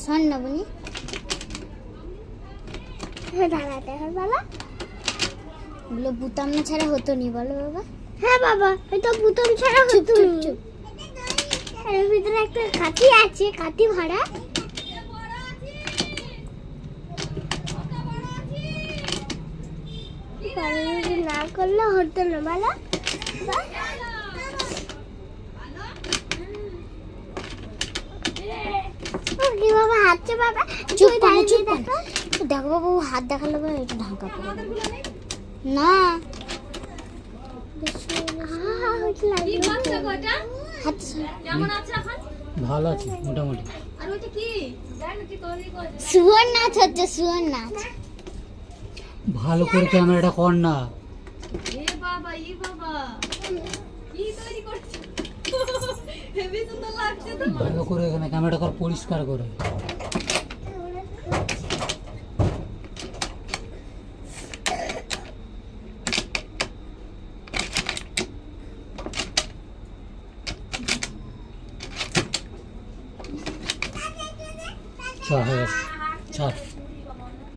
শোন না বনি, দাঁড়াতে হবে বাবা। এগুলো বুতাম না ছাড়া হতো নি, বলো বাবা। হ্যাঁ বাবা, এটা বুতাম ছাড়া চুপ হতো চুপ না। চুপ। এর ভিতরে একটা কাঠি আছে, কাঠি ভরা। যদি না করলে হতো না বলো। কি বাবা হাঁটছে বাবা? চুপ তুই করো, দাঁড়িয়ে চুপ দেখো। করো। দেখো বাবু, হাত দেখালে পরে একটু ঢাকা করে দেবো। না, হাত ভালো আছে মোটামুটি। শুয়োর নাচ হচ্ছে, শুয়োর নাচ। ভালো করে ক্যামেরাটা কর না। ভালো করে এখানে ক্যামেরাটা কর, পরিষ্কার করে। চল হয়ে গেছে, চল।